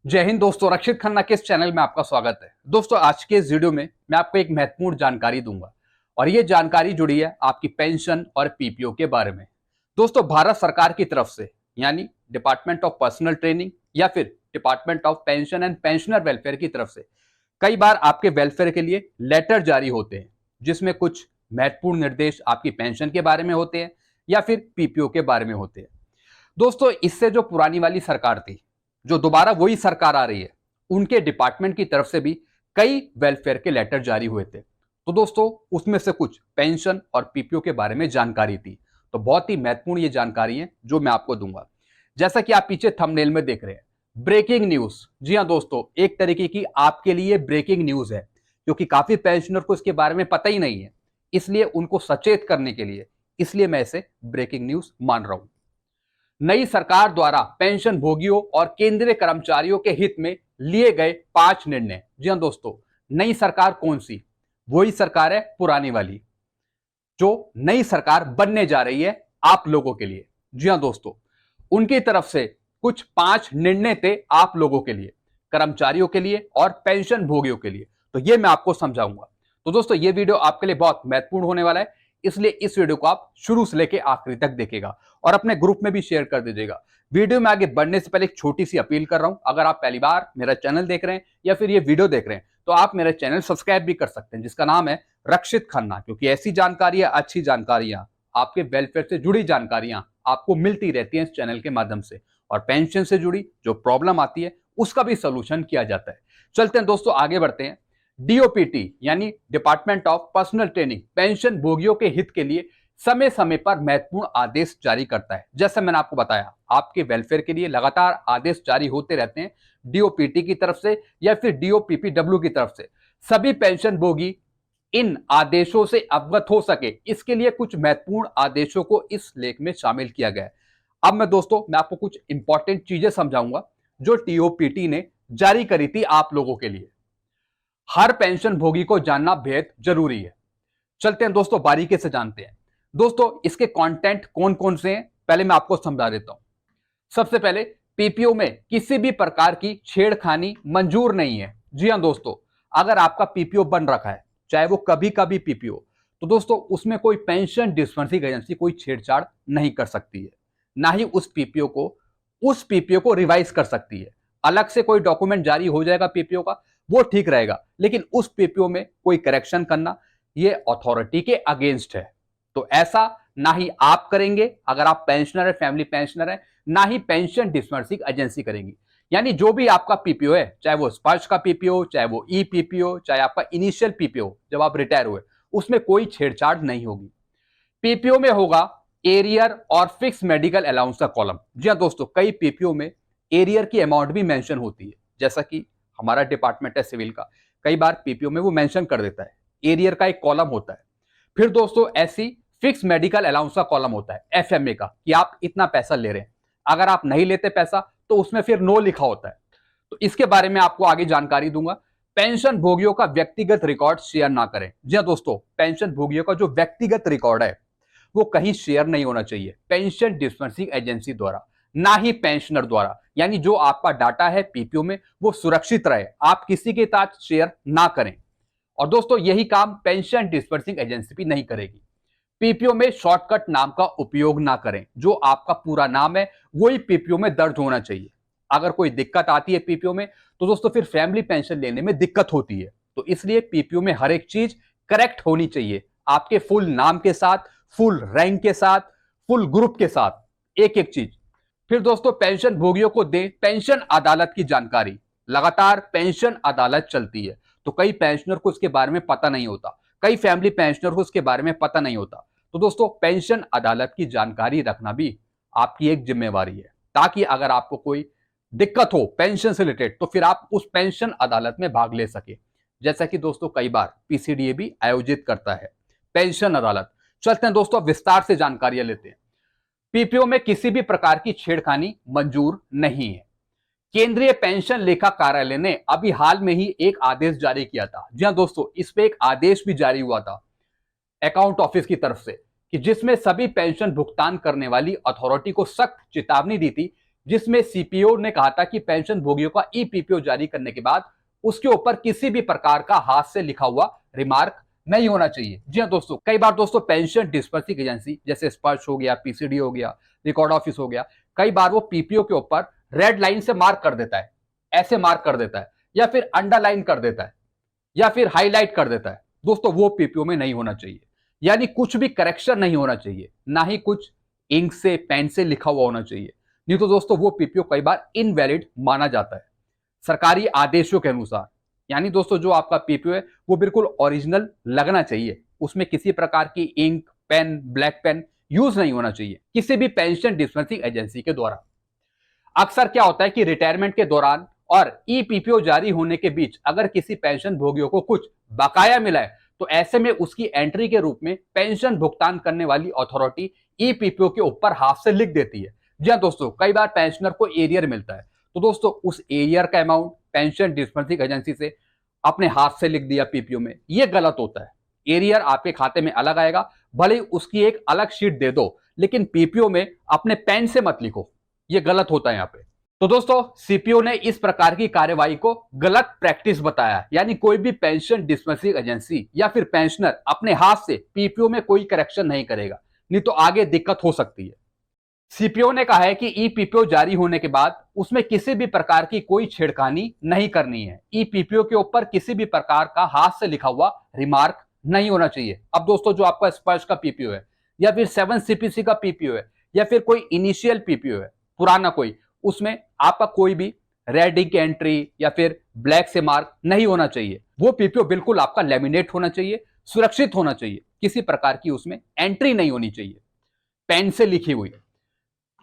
जय हिंद दोस्तों, रक्षित खन्ना के इस चैनल में आपका स्वागत है। दोस्तों, आज के इस वीडियो में मैं आपको एक महत्वपूर्ण जानकारी दूंगा और ये जानकारी जुड़ी है आपकी पेंशन और पीपीओ के बारे में। दोस्तों, भारत सरकार की तरफ से यानी डिपार्टमेंट ऑफ पर्सनल ट्रेनिंग या फिर department of pension and pensioner welfare की तरफ से कई बार आपके वेलफेयर के लिए लेटर जारी होते हैं, जिसमें कुछ महत्वपूर्ण निर्देश आपकी पेंशन के बारे में होते हैं या फिर पीपीओ के बारे में होते हैं। दोस्तों, इससे जो पुरानी वाली सरकार थी, जो दोबारा वही सरकार आ रही है, उनके डिपार्टमेंट की तरफ से भी कई वेलफेयर के लेटर जारी हुए थे। तो दोस्तों, उसमें से कुछ पेंशन और पीपीओ के बारे में जानकारी थी। तो बहुत ही महत्वपूर्ण ये जानकारी है जो मैं आपको दूंगा। जैसा कि आप पीछे थंबनेल में देख रहे हैं, ब्रेकिंग न्यूज। जी हाँ दोस्तों, एक तरीके की आपके लिए ब्रेकिंग न्यूज है, क्योंकि काफी पेंशनर को इसके बारे में पता ही नहीं है। इसलिए उनको सचेत करने के लिए इसलिए मैं इसे ब्रेकिंग न्यूज मान रहा हूं। नई सरकार द्वारा पेंशन भोगियों और केंद्रीय कर्मचारियों के हित में लिए गए 5 निर्णय। जी हां दोस्तों, नई सरकार कौन सी? वही सरकार है पुरानी वाली, जो नई सरकार बनने जा रही है आप लोगों के लिए। जी हां दोस्तों, उनकी तरफ से कुछ 5 निर्णय थे आप लोगों के लिए, कर्मचारियों के लिए और पेंशन भोगियों के लिए। तो ये मैं आपको समझाऊंगा। तो दोस्तों, ये वीडियो आपके लिए बहुत महत्वपूर्ण होने वाला है, इसलिए इस वीडियो को आप शुरू से लेकर आखिरी तक देखेगा और अपने ग्रुप में भी शेयर कर दीजिएगा। वीडियो में आगे बढ़ने से पहले एक छोटी सी अपील कर रहा हूं, अगर आप पहली बार मेरा चैनल देख रहे हैं या फिर ये वीडियो देख रहे हैं, तो आप मेरा चैनल सब्सक्राइब भी कर सकते हैं, जिसका नाम है रक्षित खन्ना, क्योंकि ऐसी जानकारियां, अच्छी जानकारियां, आपके वेलफेयर से जुड़ी जानकारियां आपको मिलती रहती हैं इस चैनल के माध्यम से। और पेंशन से जुड़ी जो प्रॉब्लम आती है उसका भी सोल्यूशन किया जाता है। चलते हैं दोस्तों, आगे बढ़ते हैं। डीओपीटी यानी department of personal training pension भोगियों के हित के लिए समय समय पर महत्वपूर्ण आदेश जारी करता है। जैसे मैंने आपको बताया, आपके वेलफेयर के लिए लगातार आदेश जारी होते रहते हैं डीओपीटी की तरफ से या फिर डीओपीपीडब्ल्यू की तरफ से। सभी पेंशन भोगी इन आदेशों से अवगत हो सके, इसके लिए कुछ महत्वपूर्ण आदेशों को इस लेख में शामिल किया गया है। अब मैं आपको कुछ इंपॉर्टेंट चीजें समझाऊंगा जो टीओपीटी ने जारी करी थी आप लोगों के लिए। हर पेंशन भोगी को जानना बेहद जरूरी है। चलते हैं दोस्तों, बारीकी से जानते हैं। दोस्तों, इसके कंटेंट कौन कौन से हैं, पहले मैं आपको समझा देता हूं। सबसे पहले, पीपीओ में किसी भी प्रकार की छेड़खानी मंजूर नहीं है। जी हां दोस्तों, अगर आपका पीपीओ बन रखा है, चाहे वो कभी कभी पीपीओ, तो दोस्तों उसमें कोई पेंशन डिस्बर्सिंग एजेंसी कोई छेड़छाड़ नहीं कर सकती है। ना ही उस पीपीओ को रिवाइज कर सकती है। अलग से कोई डॉक्यूमेंट जारी हो जाएगा पीपीओ का, वो ठीक रहेगा, लेकिन उस पीपीओ में कोई करेक्शन करना ये अथॉरिटी के अगेंस्ट है। तो ऐसा ना ही आप करेंगे अगर आप पेंशनर है, फैमिली पेंशनर है, ना ही पेंशन डिस्बर्सिंग एजेंसी करेंगी। यानी जो भी आपका पीपीओ है, चाहे वो स्पर्श का पीपीओ, चाहे वो ई पीपीओ, चाहे आपका इनिशियल पीपीओ जब आप रिटायर हुए, उसमें कोई छेड़छाड़ नहीं होगी। पीपीओ में होगा एरियर और फिक्स मेडिकल अलाउंस का कॉलम। जी हाँ दोस्तों, कई पीपीओ में एरियर की अमाउंट भी मेंशन होती है, जैसा कि हमारा डिपार्टमेंट है सिविल का, कई बार पीपीओ में वो मेंशन कर देता है, एरियर का एक कॉलम होता है। फिर दोस्तों, ऐसी फिक्स मेडिकल अलाउंस का कॉलम होता है एफएमए का, कि आप इतना पैसा ले रहे हैं। अगर आप नहीं लेते पैसा तो उसमें फिर नो लिखा होता है। तो इसके बारे में आपको आगे जानकारी दूंगा। पेंशन भोगियों का व्यक्तिगत रिकॉर्ड शेयर ना करें। जी हाँ दोस्तों, पेंशन भोगियों का जो व्यक्तिगत रिकॉर्ड है वो कहीं शेयर नहीं होना चाहिए पेंशन डिस्बर्सिंग एजेंसी द्वारा, ना ही पेंशनर द्वारा। यानी जो आपका डाटा है पीपीओ में वो सुरक्षित रहे, आप किसी के साथ शेयर ना करें। और दोस्तों, यही काम पेंशन डिस्बर्सिंग एजेंसी भी नहीं करेगी। पीपीओ में शॉर्टकट नाम का उपयोग ना करें। जो आपका पूरा नाम है वही पीपीओ में दर्ज होना चाहिए। अगर कोई दिक्कत आती है पीपीओ में, तो दोस्तों फिर फैमिली पेंशन लेने में दिक्कत होती है। तो इसलिए पीपीओ में हर एक चीज करेक्ट होनी चाहिए, आपके फुल नाम के साथ, फुल रैंक के साथ, फुल ग्रुप के साथ, एक एक चीज। फिर दोस्तों, पेंशन भोगियों को दे पेंशन अदालत की जानकारी। लगातार पेंशन अदालत चलती है, तो कई पेंशनर को इसके बारे में पता नहीं होता, कई फैमिली पेंशनर को इसके बारे में पता नहीं होता। तो दोस्तों, पेंशन अदालत की जानकारी रखना भी आपकी एक जिम्मेवारी है, ताकि अगर आपको कोई दिक्कत हो पेंशन से रिलेटेड तो फिर आप उस पेंशन अदालत में भाग ले सके। जैसा कि दोस्तों कई बार पीसीडीए भी आयोजित करता है पेंशन अदालत। चलते हैं दोस्तों, विस्तार से जानकारियां लेते हैं। पीपीओ में किसी भी प्रकार की छेड़खानी मंजूर नहीं है। केंद्रीय पेंशन लेखा कार्यालय ने अभी हाल में ही एक आदेश जारी किया था। जी हां दोस्तों, इस पे एक आदेश भी जारी हुआ था अकाउंट ऑफिस की तरफ से, कि जिसमें सभी पेंशन भुगतान करने वाली अथॉरिटी को सख्त चेतावनी दी थी जिसमें सीपीओ ने कहा था कि पेंशन भोगियों का ई पीपीओ जारी करने के बाद उसके ऊपर किसी भी प्रकार का हाथ से लिखा हुआ रिमार्क नहीं होना चाहिए। जी हाँ दोस्तों, कई बार दोस्तों पेंशन डिस्बर्सिंग एजेंसी जैसे स्पर्श हो गया, पीसीडी हो गया, रिकॉर्ड ऑफिस हो गया, कई बार वो पीपीओ के ऊपर रेड लाइन से मार्क कर देता है, ऐसे मार्क कर देता है, या फिर अंडरलाइन कर देता है, या फिर हाईलाइट कर देता है। दोस्तों वो पीपीओ में नहीं होना चाहिए, यानी कुछ भी करेक्शन नहीं होना चाहिए, ना ही कुछ इंक से पेन से लिखा हुआ होना चाहिए, नहीं तो दोस्तों वो पीपीओ कई बार इनवैलिड माना जाता है सरकारी आदेशों के अनुसार। यानी दोस्तों जो आपका पीपीओ है वो बिल्कुल ओरिजिनल लगना चाहिए, उसमें किसी प्रकार की ink pen black pen use नहीं होना चाहिए किसी भी पेंशन डिस्बर्सिंग एजेंसी के द्वारा। अक्सर क्या होता है कि रिटायरमेंट के दौरान और ई पीपीओ जारी होने के बीच अगर किसी पेंशन भोगियों को कुछ बकाया मिला है तो ऐसे में उसकी एंट्री के रूप में पेंशन भुगतान करने वाली अथॉरिटी ई पीपीओ के ऊपर हाथ से लिख देती है। जी हाँ दोस्तों, कई बार पेंशनर को एरियर मिलता है तो दोस्तों उस एरियर का अमाउंट पेंशन डिस्बर्सिंग एजेंसी से अपने हाथ से लिख दिया पीपीओ में, यह गलत होता है। एरियर आपके खाते में अलग आएगा, भले ही उसकी एक अलग शीट दे दो, लेकिन पीपीओ में अपने पेन से मत लिखो, यह गलत होता है यहाँ पे। तो दोस्तों सीपीओ ने इस प्रकार की कार्यवाही को गलत प्रैक्टिस बताया, यानी कोई भी पेंशन डिस्बर्सिंग एजेंसी या फिर पेंशनर अपने हाथ से पीपीओ में कोई करेक्शन नहीं करेगा, नहीं तो आगे दिक्कत हो सकती है। सीपीओ ने कहा है कि ई पीपीओ जारी होने के बाद उसमें किसी भी प्रकार की कोई छेड़खानी नहीं करनी है, ई पीपीओ के ऊपर किसी भी प्रकार का हाथ से लिखा हुआ रिमार्क नहीं होना चाहिए। अब दोस्तों जो आपका स्पर्श का पीपीओ है या फिर 7 सीपीसी का पीपीओ है या फिर कोई इनिशियल पीपीओ है पुराना कोई, उसमें आपका कोई भी रेड इंक एंट्री या फिर ब्लैक से मार्क नहीं होना चाहिए। वो पीपीओ बिल्कुल आपका लेमिनेट होना चाहिए, सुरक्षित होना चाहिए, किसी प्रकार की उसमें एंट्री नहीं होनी चाहिए पेन से लिखी हुई।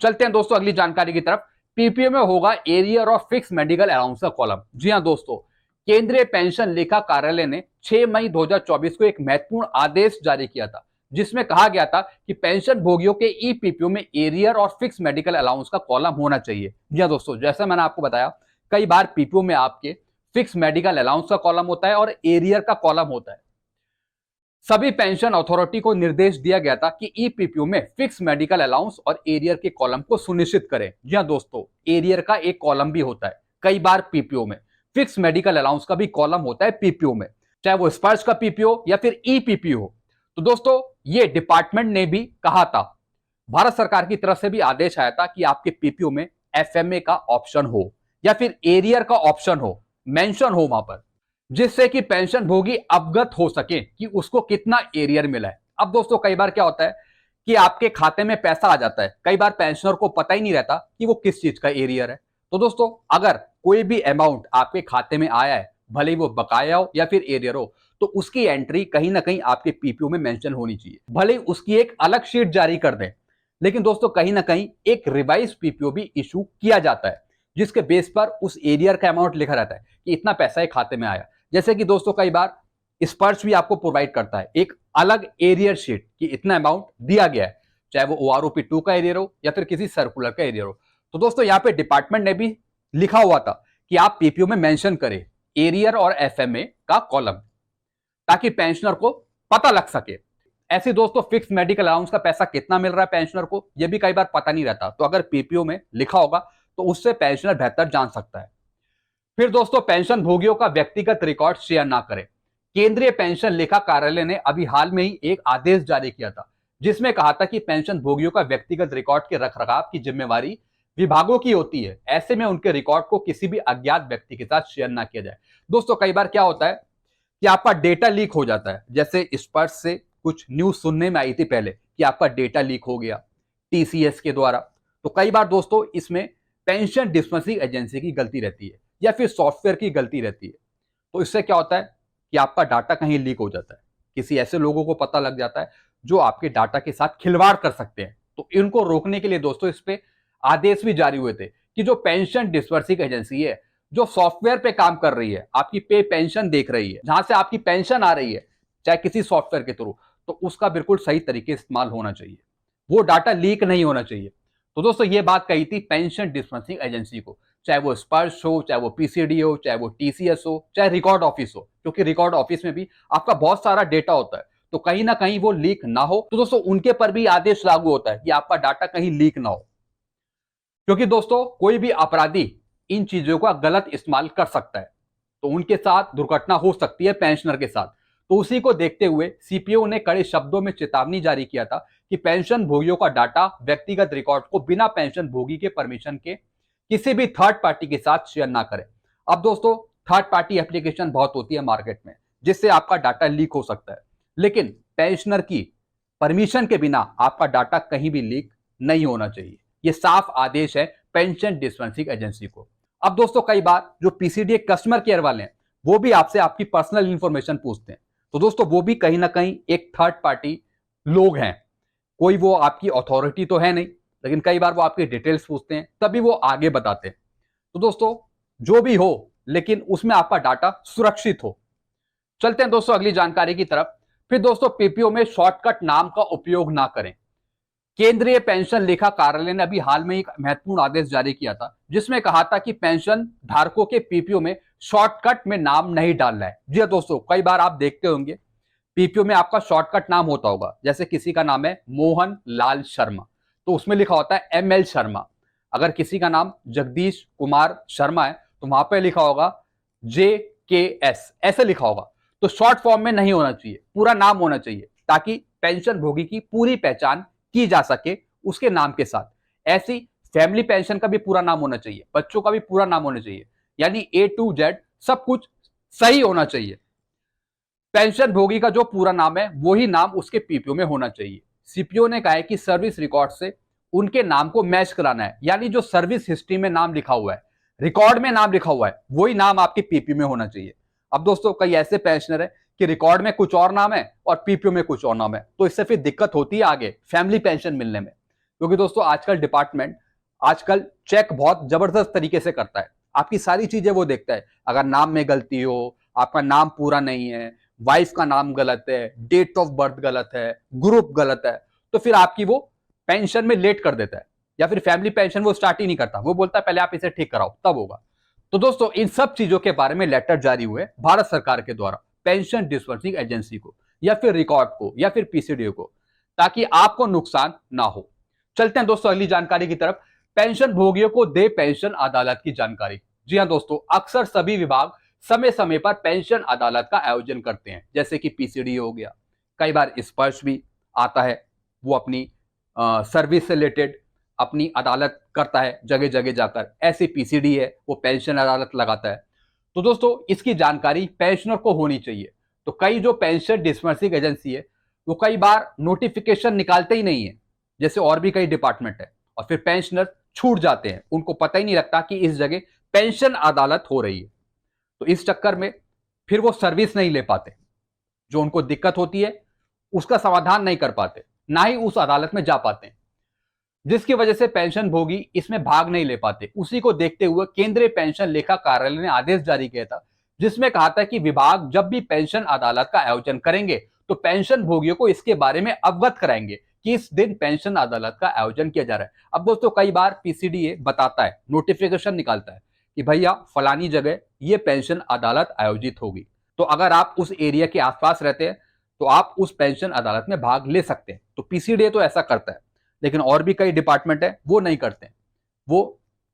चलते हैं दोस्तों अगली जानकारी की तरफ। पीपीओ में होगा एरियर और फिक्स मेडिकल अलाउंस का कॉलम। जी हां दोस्तों, केंद्रीय पेंशन लेखा कार्यालय ने 6 मई 2024 को एक महत्वपूर्ण आदेश जारी किया था, जिसमें कहा गया था कि पेंशन भोगियों के ई पीपीओ में एरियर और फिक्स मेडिकल अलाउंस का कॉलम होना चाहिए। जी हां दोस्तों, जैसा मैंने आपको बताया कई बार पीपीओ में आपके फिक्स मेडिकल अलाउंस का कॉलम होता है और एरियर का कॉलम होता है। सभी पेंशन अथॉरिटी को निर्देश दिया गया था कि ई पीपीओ में फिक्स मेडिकल अलाउंस और एरियर के कॉलम को सुनिश्चित करें। जी हां दोस्तों, एरियर का एक कॉलम भी होता है कई बार पीपीओ में, फिक्स मेडिकल अलाउंस का भी कॉलम होता है पीपीओ में, चाहे वो स्पर्श का पीपीओ या फिर ई पीपीओ हो। तो दोस्तों ये डिपार्टमेंट ने भी कहा था, भारत सरकार की तरफ से भी आदेश आया था कि आपके पीपीओ में एफएमए का ऑप्शन हो या फिर एरियर का ऑप्शन हो, मेंशन हो वहां पर, जिससे कि पेंशन भोगी अवगत हो सके कि उसको कितना एरियर मिला है। अब दोस्तों कई बार क्या होता है कि आपके खाते में पैसा आ जाता है, कई बार पेंशनर को पता ही नहीं रहता कि वो किस चीज का एरियर है। तो दोस्तों अगर कोई भी अमाउंट आपके खाते में आया है, भले ही वो बकाया हो या फिर एरियर हो, तो उसकी एंट्री कहीं ना कहीं आपके पीपीओ में मेंशन होनी चाहिए। भले ही उसकी एक अलग शीट जारी कर दें, लेकिन दोस्तों कहीं ना कहीं एक रिवाइज पीपीओ भी इशू किया जाता है, जिसके बेस पर उस एरियर का अमाउंट लिखा रहता है कि इतना पैसा एक खाते में आया। जैसे कि दोस्तों कई बार स्पर्श भी आपको प्रोवाइड करता है एक अलग एरियर शीट कि इतना अमाउंट दिया गया है, चाहे वो OROP2 का एरियर हो या फिर किसी सर्कुलर का एरियर हो। तो दोस्तों यहाँ पे डिपार्टमेंट ने भी लिखा हुआ था कि आप पीपीओ में मेंशन करें एरियर और एफएमए का कॉलम, ताकि पेंशनर को पता लग सके। ऐसे दोस्तों फिक्स मेडिकल अलाउंस का पैसा कितना मिल रहा है पेंशनर को, यह भी कई बार पता नहीं रहता, तो अगर पीपीओ में लिखा होगा तो उससे पेंशनर बेहतर जान सकता है। फिर दोस्तों पेंशन भोगियों का व्यक्तिगत रिकॉर्ड शेयर ना करें। केंद्रीय पेंशन लेखा कार्यालय ने अभी हाल में ही एक आदेश जारी किया था, जिसमें कहा था कि पेंशन भोगियों का व्यक्तिगत रिकॉर्ड के रखरखाव की जिम्मेवारी विभागों की होती है, ऐसे में उनके रिकॉर्ड को किसी भी अज्ञात व्यक्ति के साथ शेयर ना किया जाए। दोस्तों कई बार क्या होता है कि आपका डेटा लीक हो जाता है, जैसे स्पर्श से कुछ न्यूज सुनने में आई थी पहले कि आपका डेटा लीक हो गया टीसीएस के द्वारा। तो कई बार दोस्तों इसमें पेंशन डिस्बर्सिंग एजेंसी की गलती रहती है या फिर सॉफ्टवेयर की गलती रहती है। तो इससे क्या होता है कि आपका डाटा कहीं लीक हो जाता है, किसी ऐसे लोगों को पता लग जाता है जो आपके डाटा के साथ खिलवाड़ कर सकते हैं। तो इनको रोकने के लिए दोस्तों इस पे आदेश भी जारी हुए थे कि जो पेंशन डिस्बर्सिंग एजेंसी है, जो सॉफ्टवेयर पे काम कर रही है, आपकी पे पेंशन देख रही है, जहां से आपकी पेंशन आ रही है चाहे किसी सॉफ्टवेयर के थ्रू, तो उसका बिल्कुल सही तरीके से इस्तेमाल होना चाहिए, वो डाटा लीक नहीं होना चाहिए। तो दोस्तों ये बात कही थी पेंशन डिस्बर्सिंग एजेंसी को, चाहे वो स्पर्श हो, चाहे वो पीसीडी हो, चाहे वो टीसीएस हो, चाहे रिकॉर्ड ऑफिस हो, क्योंकि रिकॉर्ड ऑफिस में भी आपका बहुत सारा डेटा होता है, तो कहीं ना कहीं वो लीक ना हो। तो दोस्तों उनके पर भी आदेश लागू होता है कि आपका डाटा कहीं लीक ना हो। क्योंकि दोस्तों कोई भी अपराधी इन चीजों का गलत इस्तेमाल कर सकता है, तो उनके साथ दुर्घटना हो सकती है पेंशनर के साथ। तो उसी को देखते हुए सीपीओ ने कड़े शब्दों में चेतावनी जारी किया था कि पेंशन भोगियों का डाटा, व्यक्तिगत रिकॉर्ड को बिना पेंशन भोगी के परमिशन के किसी भी थर्ड पार्टी के साथ शेयर ना करें। अब दोस्तों थर्ड पार्टी एप्लीकेशन बहुत होती है मार्केट में, जिससे आपका डाटा लीक हो सकता है, लेकिन पेंशनर की परमिशन के बिना आपका डाटा कहीं भी लीक नहीं होना चाहिए। यह साफ आदेश है पेंशन डिस्पेंसिंग एजेंसी को। अब दोस्तों कई बार जो पीसीडीए कस्टमर केयर वाले हैं वो भी आपसे आपकी पर्सनल इंफॉर्मेशन पूछते हैं, तो दोस्तों वो भी कहीं ना कहीं एक थर्ड पार्टी लोग हैं। कोई वो आपकी अथॉरिटी तो है नहीं, लेकिन कई बार वो आपकी डिटेल्स पूछते हैं, तभी वो आगे बताते हैं। तो दोस्तों जो भी हो, लेकिन उसमें आपका डाटा सुरक्षित हो। चलते हैं दोस्तों अगली जानकारी की तरफ। फिर दोस्तों पीपीओ में शॉर्टकट नाम का उपयोग ना करें। केंद्रीय पेंशन लेखा कार्यालय ने अभी हाल में एक महत्वपूर्ण आदेश जारी किया था, जिसमें कहा था कि पेंशन धारकों के पीपीओ में शॉर्टकट में नाम नहीं डालना है। जी हाँ दोस्तों, कई बार आप देखते होंगे पीपीओ में आपका शॉर्टकट नाम होता होगा, जैसे किसी का नाम है मोहन लाल शर्मा, तो उसमें लिखा होता है एमएल शर्मा। अगर किसी का नाम जगदीश कुमार शर्मा है तो वहां पर लिखा होगा JKS, ऐसे लिखा होगा। तो शॉर्ट फॉर्म में नहीं होना चाहिए, पूरा नाम होना चाहिए, ताकि पेंशन भोगी की पूरी पहचान की जा सके उसके नाम के साथ। ऐसी फैमिली पेंशन का भी पूरा नाम होना चाहिए, बच्चों का भी पूरा नाम होना चाहिए, यानी A to Z सब कुछ सही होना चाहिए। पेंशन भोगी का जो पूरा नाम है वही नाम उसके पीपीओ में होना चाहिए। सीपीओ ने कहा है कि सर्विस रिकॉर्ड से उनके नाम को मैच कराना है, यानी जो सर्विस हिस्ट्री में नाम लिखा हुआ है, रिकॉर्ड में नाम लिखा हुआ है, वही नाम आपके पीपीओ में होना चाहिए। अब दोस्तों कई ऐसे पेंशनर है कि रिकॉर्ड में कुछ और नाम है और पीपीओ में कुछ और नाम है, तो इससे फिर दिक्कत होती है आगे फैमिली पेंशन मिलने में। क्योंकि दोस्तों आजकल डिपार्टमेंट आजकल चेक बहुत जबरदस्त तरीके से करता है, आपकी सारी चीजें वो देखता है। अगर नाम में गलती हो, आपका नाम पूरा नहीं है, वाइफ का नाम गलत है, डेट ऑफ बर्थ गलत है, ग्रुप गलत है, तो फिर आपकी वो पेंशन में लेट कर देता है, या फिर फैमिली पेंशन वो स्टार्ट ही नहीं करता, वो बोलता है पहले आप इसे ठीक कराओ तब होगा। तो दोस्तों इन सब चीजों के बारे में लेटर जारी हुए भारत सरकार के द्वारा पेंशन डिस्बर्सिंग एजेंसी को, या फिर रिकॉर्ड को, या फिर पीसीडीओ को, ताकि आपको नुकसान ना हो। चलते हैं दोस्तों अगली जानकारी की तरफ। पेंशन भोगियों को दे पेंशन अदालत की जानकारी। जी हां दोस्तों, अक्सर सभी विभाग समय समय पर पेंशन अदालत का आयोजन करते हैं, जैसे कि पीसीडीओ हो गया, कई बार स्पर्श भी आता है, वो अपनी सर्विस से रिलेटेड अपनी अदालत करता है जगह जगह जाकर। ऐसी पीसीडी है, वो पेंशन अदालत लगाता है। तो दोस्तों इसकी जानकारी पेंशनर को होनी चाहिए। तो कई जो पेंशन डिस्बर्सिंग एजेंसी है वो कई बार नोटिफिकेशन निकालते ही नहीं है, जैसे और भी कई डिपार्टमेंट है, और फिर पेंशनर छूट जाते हैं, उनको पता ही नहीं लगता कि इस जगह पेंशन अदालत हो रही है। तो इस चक्कर में फिर वो सर्विस नहीं ले पाते, जो उनको दिक्कत होती है उसका समाधान नहीं कर पाते, ना ही उस अदालत में जा पाते हैं, जिसकी वजह से पेंशन भोगी इसमें भाग नहीं ले पाते। उसी को देखते हुए केंद्रीय पेंशन लेखा कार्यालय ने आदेश जारी किया था, जिसमें कहा था कि विभाग जब भी पेंशन अदालत का आयोजन करेंगे तो पेंशन भोगियों को इसके बारे में अवगत कराएंगे कि इस दिन पेंशन अदालत का आयोजन किया जा रहा है। अब दोस्तों कई बार पीसीडीए बताता है, नोटिफिकेशन निकालता है कि भैया फलानी जगह ये पेंशन अदालत आयोजित होगी, तो अगर आप उस एरिया के आसपास रहते हैं तो आप उस पेंशन अदालत में भाग ले सकते हैं। तो पीसीडीए तो ऐसा करता है, लेकिन और भी कई डिपार्टमेंट है वो नहीं करते हैं। वो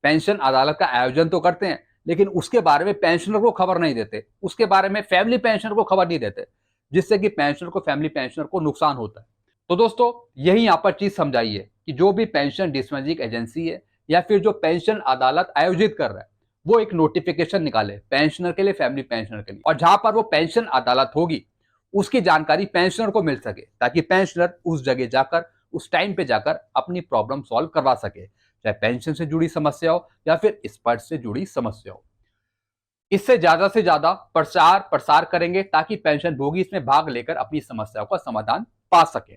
पेंशन अदालत का आयोजन तो करते हैं, लेकिन उसके बारे में पेंशनर को खबर नहीं देते, उसके बारे में फैमिली पेंशनर को खबर नहीं देते, जिससे कि पेंशनर को, फैमिली पेंशनर को नुकसान होता है। तो दोस्तों यही यहाँ पर चीज समझाइए कि जो भी पेंशन डिस्बर्सिंग एजेंसी है या फिर जो पेंशन अदालत आयोजित कर रहा है, वो एक नोटिफिकेशन निकाले पेंशनर के लिए, फैमिली पेंशनर के लिए, और जहां पर वो पेंशन अदालत होगी उसकी जानकारी पेंशनर को मिल सके, ताकि पेंशनर उस जगह जाकर, उस टाइम पे जाकर अपनी प्रॉब्लम सॉल्व करवा सके, चाहे पेंशन से जुड़ी समस्या हो या फिर स्पर्श से जुड़ी समस्या हो। इससे ज्यादा प्रचार प्रसार करेंगे ताकि पेंशन भोगी इसमें भाग लेकर अपनी समस्याओं का समाधान पा सके।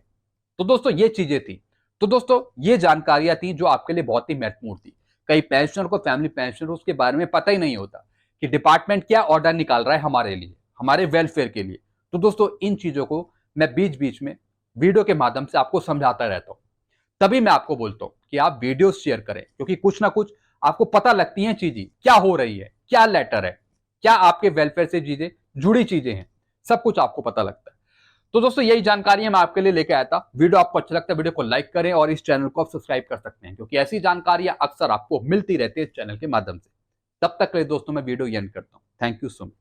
तो दोस्तों ये चीजें थी। तो दोस्तों ये जानकारियां थी जो आपके लिए बहुत ही महत्वपूर्ण थी। कई पेंशनर को, फैमिली पेंशनर, उसके बारे में पता ही नहीं होता कि डिपार्टमेंट क्या ऑर्डर निकाल रहा है हमारे लिए, हमारे वेलफेयर के लिए। तो दोस्तों इन चीजों को मैं बीच बीच में वीडियो के माध्यम से आपको समझाता रहता हूं, तभी मैं आपको बोलता हूं कि आप वीडियो शेयर करें, क्योंकि कुछ ना कुछ आपको पता लगती हैं चीजें, क्या हो रही है, क्या लेटर है, क्या आपके वेलफेयर से चीजें जुड़ी चीजें हैं, सब कुछ आपको पता लगता है। तो दोस्तों यही जानकारी मैं आपके लिए लेके आया था। वीडियो आपको अच्छा लगता है वीडियो को लाइक करें और इस चैनल को आप सब्सक्राइब कर सकते हैं, क्योंकि ऐसी जानकारियां अक्सर आपको मिलती रहती है इस चैनल के माध्यम से। तब तक के लिए दोस्तों मैं वीडियो एंड करता हूं। Thank you so much.